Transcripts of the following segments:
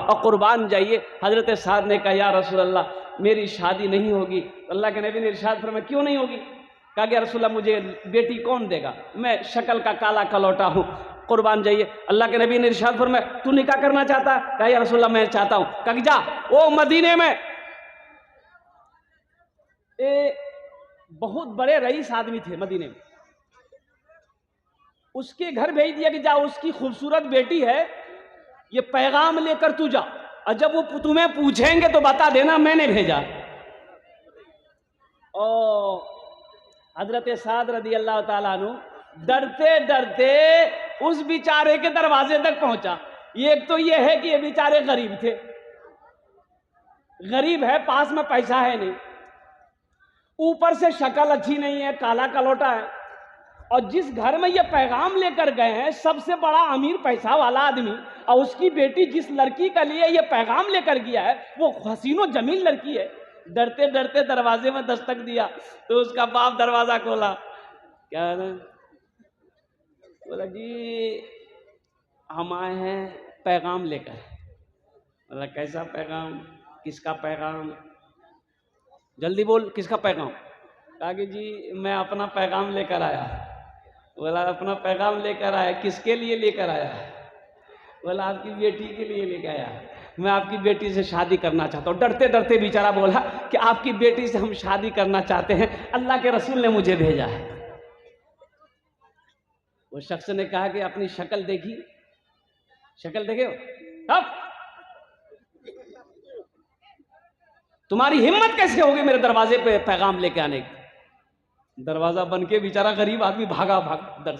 और कुर्बान जाइए। हज़रत साद ने कहा या रसूल अल्लाह मेरी शादी नहीं होगी। अल्लाह के नबी ने इरशाद फरमाया क्यों नहीं होगी? कहा कि रसूल अल्लाह मुझे बेटी कौन देगा, मैं शक्ल का काला कलौटा हूँ, कुर्बान जाइए। अल्लाह के नबी ने इरशाद फरमाया तू निकाह करना चाहता है? कहा या रसूल अल्लाह मैं चाहता हूँ। कहा कि जा वो मदीने में बहुत बड़े रईस आदमी थे मदीने में, उसके घर भेज दिया कि जा उसकी खूबसूरत बेटी है, ये पैगाम लेकर तू जा, और जब वो तुम्हें पूछेंगे तो बता देना मैंने भेजा। और हजरत साद रदी अल्लाह ताला अन्हु डरते डरते उस बेचारे के दरवाजे तक पहुंचा। एक तो ये है कि ये बेचारे गरीब थे, गरीब है, पास में पैसा है नहीं, ऊपर से शक्ल अच्छी नहीं है, काला कलोटा है, और जिस घर में ये पैगाम लेकर गए हैं सबसे बड़ा अमीर पैसा वाला आदमी, और उसकी बेटी जिस लड़की के लिए ये पैगाम लेकर गया है वो हसीनो जमील लड़की है। डरते डरते दरवाजे में दस्तक दिया तो उसका बाप दरवाजा खोला। क्या है? बोला जी हम आए हैं पैगाम लेकर। बोला कैसा पैगाम, किसका पैगाम, जल्दी बोल किसका पैगाम? कहा कि जी मैं अपना पैगाम लेकर आया। बोला अपना पैगाम लेकर आया, किसके लिए लेकर आया? बोला आपकी बेटी के लिए लेकर आया, मैं आपकी बेटी से शादी करना चाहता हूँ। डरते डरते बेचारा बोला कि आपकी बेटी से हम शादी करना चाहते हैं, अल्लाह के रसूल ने मुझे भेजा है। वो शख्स ने कहा कि अपनी शक्ल देखी, शक्ल देखे हो? अब तुम्हारी हिम्मत कैसे होगी मेरे दरवाजे पे पैगाम लेके आने की? दरवाजा बन के बेचारा गरीब आदमी भागा दर।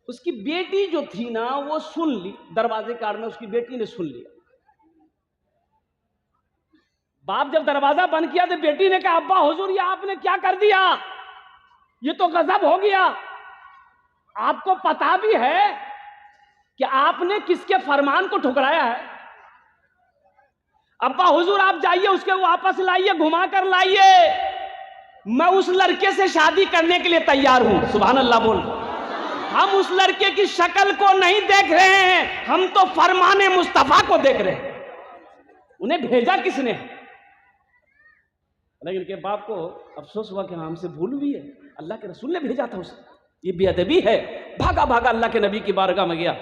उसकी बेटी जो थी ना वो सुन ली, दरवाजे कार में उसकी बेटी ने सुन लिया। बाप जब दरवाजा बंद किया तो बेटी ने कहा अब्बा हुजूर ये आपने क्या कर दिया, ये तो गजब हो गया। आपको पता भी है कि आपने किसके फरमान को ठुकराया है? अब्बा हुजूर आप जाइए उसके वापस लाइए, घुमा कर लाइए, मैं उस लड़के से शादी करने के लिए तैयार हूं। सुभान अल्लाह बोल। हम उस लड़के की शक्ल को नहीं देख रहे हैं, हम तो फरमाने मुस्तफा को देख रहे हैं। उन्हें भेजा किसने? लेकिन उनके बाप को अफसोस हुआ कि हमसे भूल हुई है, अल्लाह के रसूल ने भेजा था उसे। ये बेअदबी है। भागा भागा अल्लाह के नबी की बारगाह में गया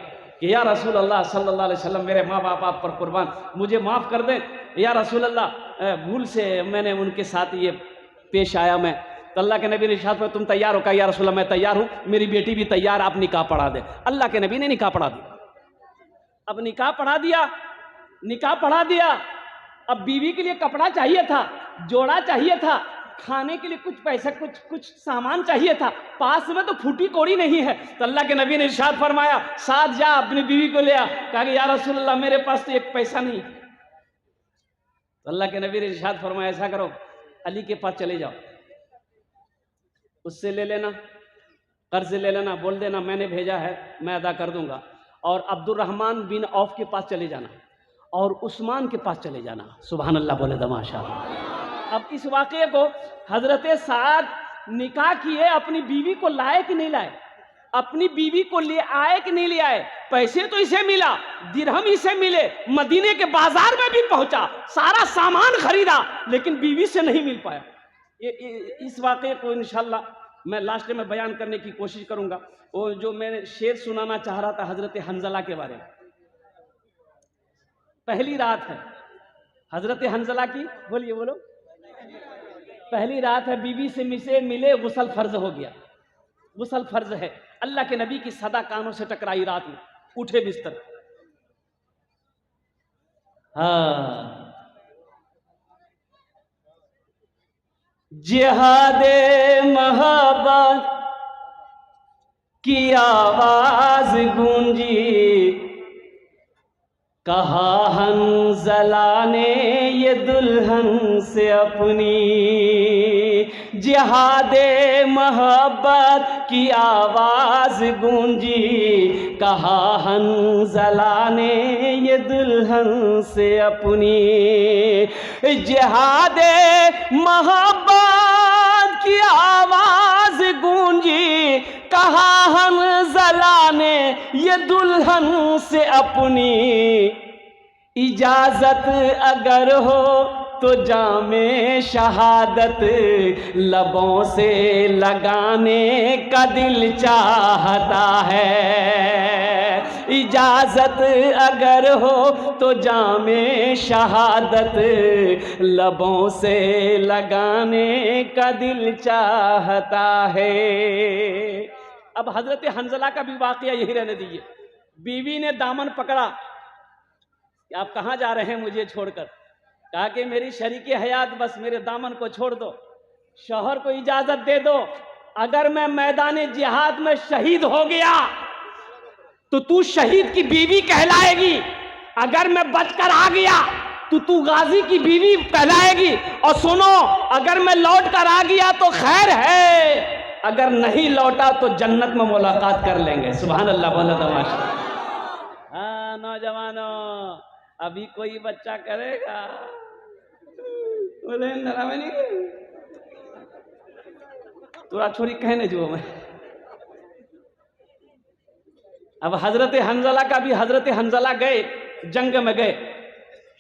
कि या रसूल अल्लाह सल्लल्लाहु अलैहि वसल्लम मेरे माँ बाप आप पर कुर्बान, मुझे माफ़ कर दें या रसूल अल्लाह, भूल से मैंने उनके साथ ये पेश आया मैं। तो अल्लाह के नबी ने इरशाद किया तुम तैयार हो? कहा या रसूल अल्लाह मैं तैयार हूँ, मेरी बेटी भी तैयार, आप निकाह पढ़ा दें। अल्लाह के नबी ने निकाह पढ़ा दिया। अब निकाह पढ़ा दिया, निकाह पढ़ा दिया। अब बीवी के लिए कपड़ा चाहिए था, जोड़ा चाहिए था, खाने के लिए कुछ पैसा कुछ सामान चाहिए था, पास में तो फूटी कोड़ी नहीं है। तो अल्लाह के नबी ने इरशाद फरमाया साथ जा अपनी बीवी को ले आ। कहा कि या रसूल अल्लाह मेरे पास तो एक पैसा नहीं। तो अल्लाह के नबी ने इरशाद फरमाया ऐसा करो अली के पास चले जाओ, उससे ले लेना, कर्ज ले लेना, बोल देना मैंने भेजा है, मैं अदा कर दूंगा। और अब्दुर्रहमान बिन औफ के पास चले जाना और उस्मान के पास चले जाना। सुभान अल्लाह बोले दमाशा। अब इस वाक़े को हजरत साद निकाह किए, अपनी बीवी को लाए कि नहीं लाए? अपनी बीवी को ले आए कि नहीं ले आए? पैसे तो इसे मिला, दिरहम इसे मिले, मदीने के बाजार में भी पहुंचा, सारा सामान खरीदा, लेकिन बीवी से नहीं मिल पाया। इस वाक़े को इंशाल्लाह मैं लास्ट में बयान करने की कोशिश करूंगा। वो जो मैंने शेर सुनाना चाह रहा था हजरत हंजला के बारे में। पहली रात है हजरत हंजला की, बोलिए बोलो। पहली रात है, बीवी से मिले, गुसल फर्ज हो गया, गुसल फर्ज है। अल्लाह के नबी की सदा कानों से टकराई रात में, उठे बिस्तर। हाँ जिहादे मोहब्बत की आवाज गूंजी, कहा हंजला ने ये दुल्हन से अपनी। जिहादे मोहब्बत की आवाज गूंजी, कहा हंजला ने ये दुल्हन से अपनी। जिहादे मोहब्बत की आवाज गूंजी, कहा हंजला ने ये दुल्हन से अपनी। इजाजत अगर हो तो जामे शहादत लबों से लगाने का दिल चाहता है। इजाजत अगर हो तो जामे शहादत लबों से लगाने का दिल चाहता है। अब हजरत हंजला का भी वाकया यही रहने दीजिए। बीवी ने दामन पकड़ा कि आप कहाँ जा रहे हैं मुझे छोड़कर। कहा कि मेरी शरीके हयात, बस मेरे दामन को छोड़ दो, शौहर को इजाजत दे दो, अगर मैं मैदान जिहाद में शहीद हो गया तो तू शहीद की बीवी कहलाएगी, अगर मैं बचकर आ गया तो तू गाजी की बीवी कहलाएगी, और सुनो अगर मैं लौट कर आ गया तो खैर है, अगर नहीं लौटा तो जन्नत में मुलाकात कर लेंगे। सुभान अल्लाह, बोला तमाशा। हाँ नौजवानों, अभी कोई बच्चा करेगा, बोले नहीं तोरा छोरी कहने जो मैं। अब हजरत हंजला का भी, हजरत हंजला गए जंग में, गए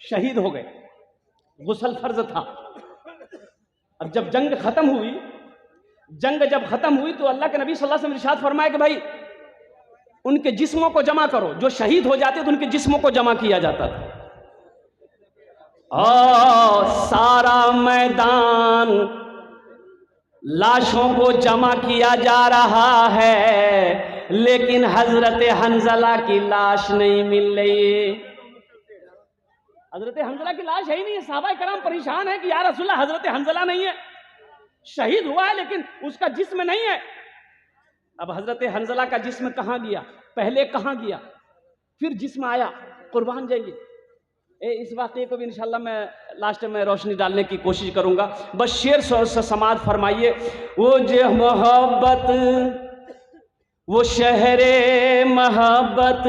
शहीद हो गए, गुस्ल फर्ज था। अब जब जंग खत्म हुई, जंग जब खत्म हुई तो अल्लाह के नबी सल्लल्लाहु अलैहि वसल्लम इरशाद फरमाया कि भाई उनके जिस्मों को जमा करो, जो शहीद हो जाते तो उनके जिस्मों को जमा किया जाता था। और सारा मैदान लाशों को जमा किया जा रहा है, लेकिन हजरत हंजला की लाश नहीं मिल रही। हजरत हंजला की लाश है ही नहीं है। सहाबा कराम परेशान है कि या रसूलल्लाह हजरत हंजला नहीं है, शहीद हुआ है लेकिन उसका जिस्म नहीं है। अब हजरत हंजला का जिस्म कहाँ गया, पहले कहाँ गया, फिर जिस्म आया, कुर्बान जाइए। इस वाक़े को भी इंशाल्लाह मैं लास्ट में रोशनी डालने की कोशिश करूंगा। बस शेर से समाज फरमाइए। वो जे मोहब्बत, वो शहरे मोहब्बत,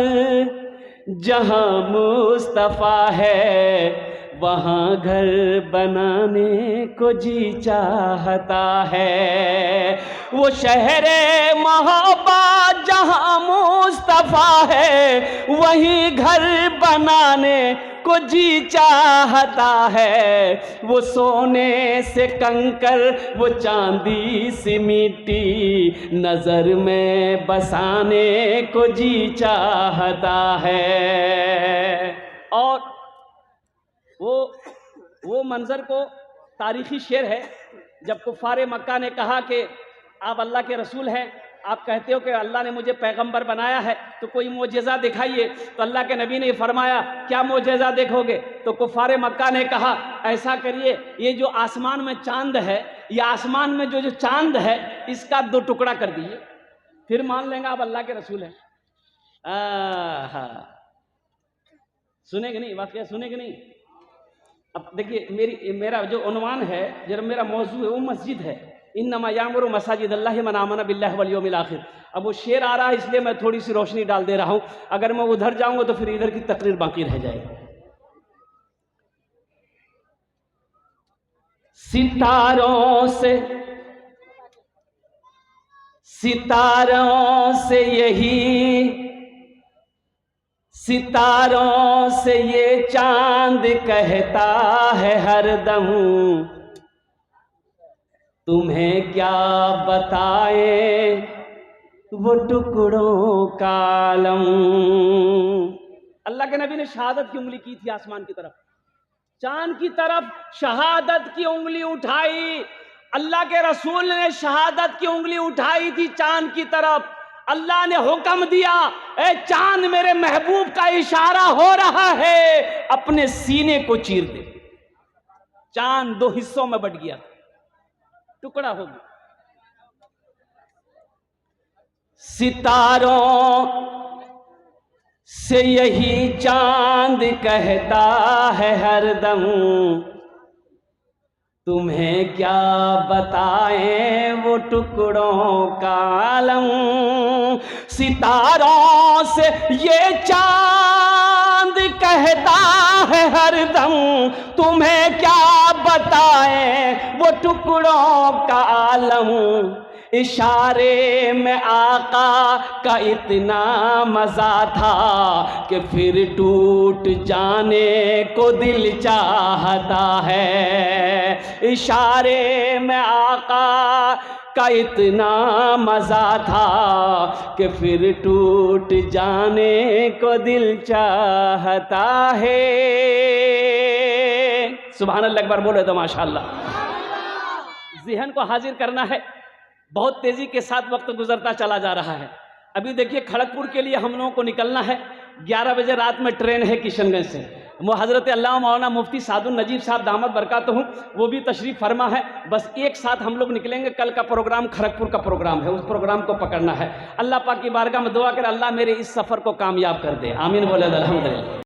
जहां मुस्तफ़ा है वहाँ घर बनाने को जी चाहता है। वो शहरे मोहब्बत जहाँ मुस्तफ़ा है वहीं घर बनाने को जी चाहता है। वो सोने से कंकर, वो चांदी सी मिट्टी नजर में बसाने को जी चाहता है। और वो मंजर को तारीखी शेर है, जब कुफारे मक्का ने कहा कि आप अल्लाह के रसूल हैं, आप कहते हो कि अल्लाह ने मुझे पैगंबर बनाया है, तो कोई मोजेज़ा दिखाइए। तो अल्लाह के नबी ने फरमाया क्या मोजेज़ा देखोगे? तो कुफारे मक्का ने कहा ऐसा करिए, ये जो आसमान में चांद है, ये आसमान में जो चांद है इसका 2 टुकड़ा कर दीजिए, फिर मान लेंगे आप अल्लाह के रसूल हैं। सुनेंगे नहीं वाकया, सुनेंगे नहीं। अब देखिए मेरा जो उन्वान है, जरा मेरा मौजू है वो मस्जिद है। इन्नमा यामुरु मसाजिद अल्लाहि मन आमना बिल्लाहि वल यौमिल आखिर। अब वो शेर आ रहा है इसलिए मैं थोड़ी सी रोशनी डाल दे रहा हूं, अगर मैं उधर जाऊंगा तो फिर इधर की तकरीर बाकी रह जाएगी। सितारों सितारों से ये चांद कहता है हरदम, तुम्हें क्या बताए वो टुकड़ों का आलम। अल्लाह के नबी ने शहादत की उंगली की थी आसमान की तरफ, चांद की तरफ शहादत की उंगली उठाई। अल्लाह के रसूल ने शहादत की उंगली उठाई थी चांद की तरफ। अल्लाह ने हुक्म दिया, ए चांद मेरे महबूब का इशारा हो रहा है, अपने सीने को चीर दे। चांद 2 हिस्सों में बट गया, टुकड़ा हो गया। सितारों से यही चांद कहता है हरदम, तुम्हें क्या बताएं वो टुकड़ों का आलम। सितारों से ये चांद कहता है हरदम, तुम्हें क्या बताएं वो टुकड़ों का आलम। इशारे में आका का इतना मज़ा था कि फिर टूट जाने को दिल चाहता है। इशारे में आका का इतना मज़ा था कि फिर टूट जाने को दिल चाहता है। सुभान अल्लाह, एक बार बोले तो माशाअल्लाह। ज़हन को हाजिर करना है, बहुत तेज़ी के साथ वक्त गुजरता चला जा रहा है। अभी देखिए खड़गपुर के लिए हम लोगों को निकलना है, 11 बजे रात में ट्रेन है किशनगंज से। वो हज़रत अल्लामा मौलाना मुफ्ती सादुल नजीब साहब दामद बरकातहू वो भी तशरीफ़ फरमा है। बस एक साथ हम लोग निकलेंगे। कल का प्रोग्राम खड़गपुर का प्रोग्राम है, उस प्रोग्राम को पकड़ना है। अल्लाह पाक की बारगाह में दुआ कर अल्लाह मेरे इस सफ़र को कामयाब कर दे, आमीन बोले अल्हम्दुलिल्लाह।